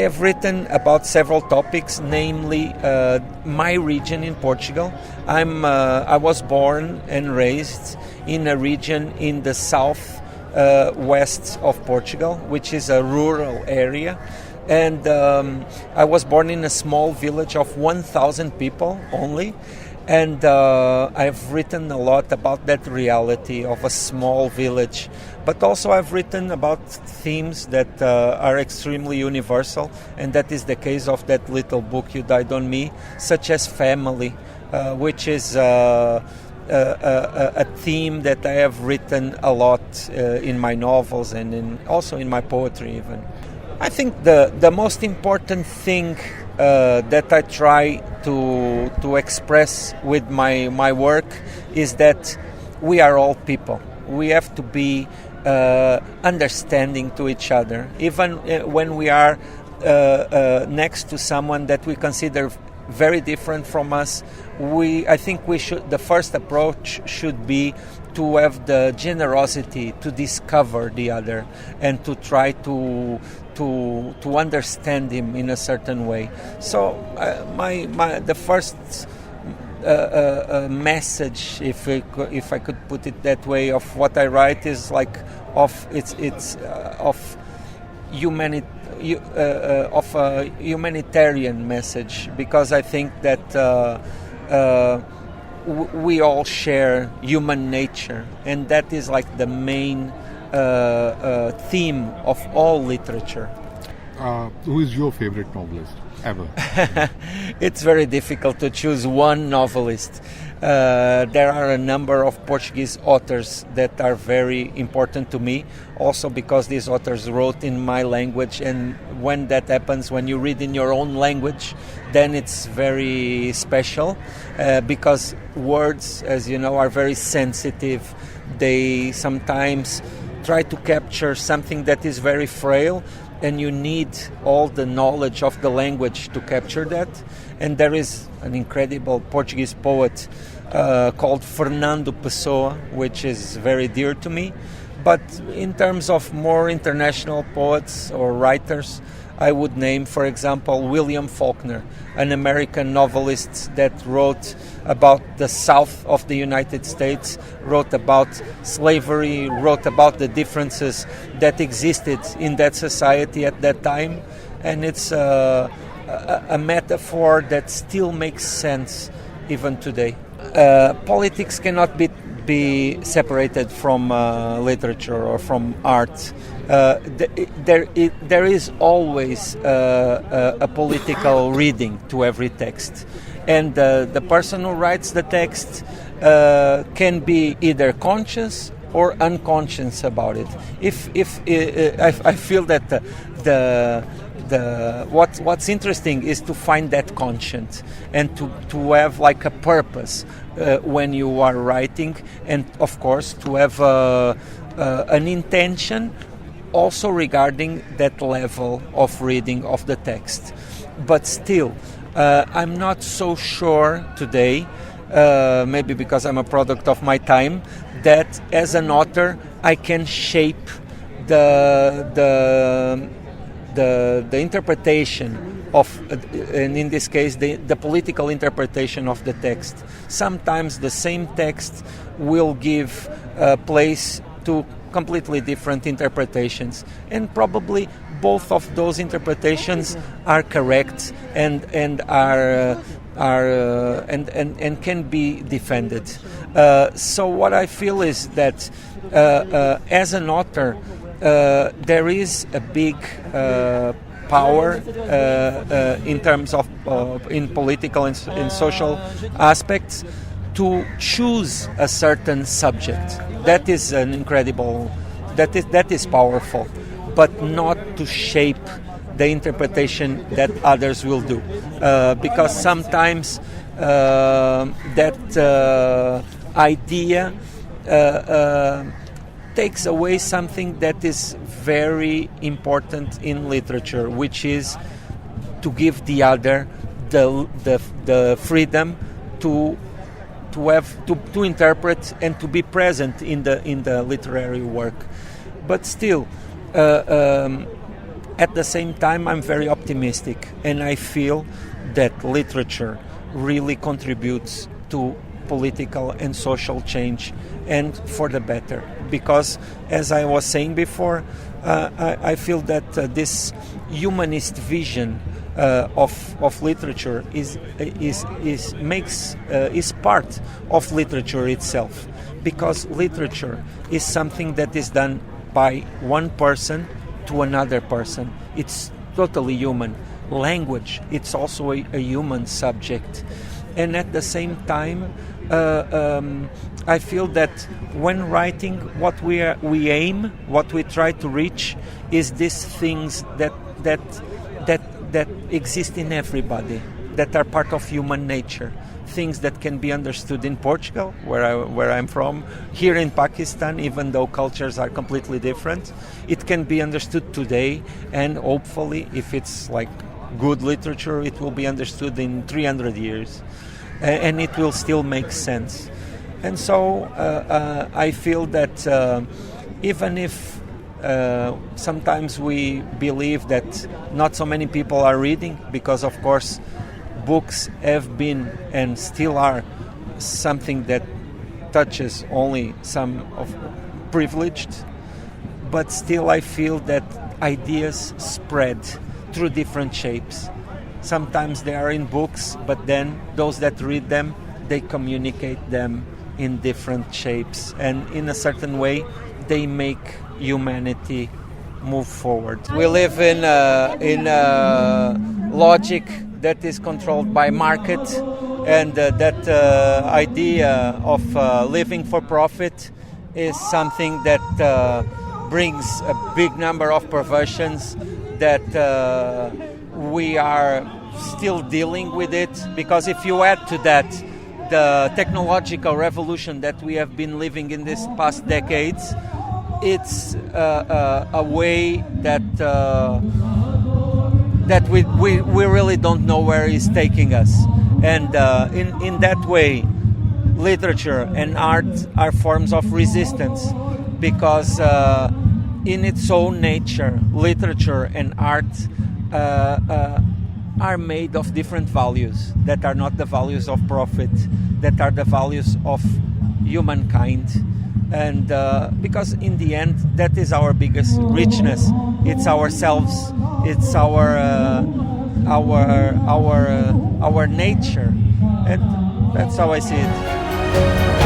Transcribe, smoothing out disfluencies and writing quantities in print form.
have written about several topics, namely my region in Portugal. I was born and raised in a region in the south west of Portugal, which is a rural area. And I was born in a small village of 1,000 people only. And I've written a lot about that reality of a small village. But also I've written about themes that are extremely universal. And that is the case of that little book, You Died on Me, such as family, which is a theme that I have written a lot in my novels and also in my poetry even. I think the most important thing that I try to express with my work is that we are all people. We have to be understanding to each other, even when we are next to someone that we consider very different from us. I think the first approach should be to have the generosity to discover the other and to try to understand him in a certain way. So the first message, if I could put it that way, of what I write is like of humanity. Of a humanitarian message, because I think that we all share human nature, and that is like the main theme of all literature. Who is your favorite novelist ever? It's very difficult to choose one novelist. There are a number of Portuguese authors that are very important to me, also because these authors wrote in my language, and when that happens, when you read in your own language, then it's very special, because words, as you know, are very sensitive. They sometimes try to capture something that is very frail, and you need all the knowledge of the language to capture that. And there is an incredible Portuguese poet called Fernando Pessoa, which is very dear to me. But in terms of more international poets or writers, I would name, for example, William Faulkner, an American novelist that wrote about the South of the United States, wrote about slavery, wrote about the differences that existed in that society at that time. And it's a metaphor that still makes sense even today. Politics cannot be separated from literature or from art. There is always a political reading to every text, and the person who writes the text can be either conscious or unconscious about it. I feel that what's interesting is to find that conscience and to have like a purpose when you are writing, and of course to have an intention also regarding that level of reading of the text. But still, I'm not so sure today, maybe because I'm a product of my time, that as an author I can shape the interpretation of, and in this case, the political interpretation of the text. Sometimes the same text will give place to completely different interpretations, and probably both of those interpretations are correct and can be defended. So what I feel is that as an author, there is a big power in terms of in political and social aspects to choose a certain subject. That is an incredible, that is powerful, but not to shape the interpretation that others will do, because sometimes that idea takes away something that is very important in literature, which is to give the other the freedom to interpret and to be present in the literary work. But still, At the same time, I'm very optimistic, and I feel that literature really contributes to political and social change, and for the better. Because, as I was saying before, I feel that this humanist vision of literature is part of literature itself. Because literature is something that is done by one person to another person. It's totally human. Language, it's also a human subject. And at the same time, I feel that when writing, what we aim, what we try to reach, is these things that exist in everybody, that are part of human nature. Things that can be understood in Portugal, where I'm from, here in Pakistan, even though cultures are completely different. It can be understood today, and hopefully, if it's like good literature, it will be understood in 300 years, and it will still make sense. And so I feel that even if sometimes we believe that not so many people are reading, because of course books have been and still are something that touches only some of privileged, but still I feel that ideas spread through different shapes. Sometimes they are in books, but then those that read them, they communicate them in different shapes, and in a certain way they make humanity move forward. We live in logic that is controlled by market, and that idea of living for profit is something that brings a big number of perversions that we are still dealing with it, because if you add to that the technological revolution that we have been living in these past decades, it's a way that we really don't know where it's taking us. And in that way, literature and art are forms of resistance, because in its own nature, literature and art are made of different values that are not the values of profit, that are the values of humankind. And because in the end, that is our biggest richness. It's ourselves. It's our nature, and that's how I see it.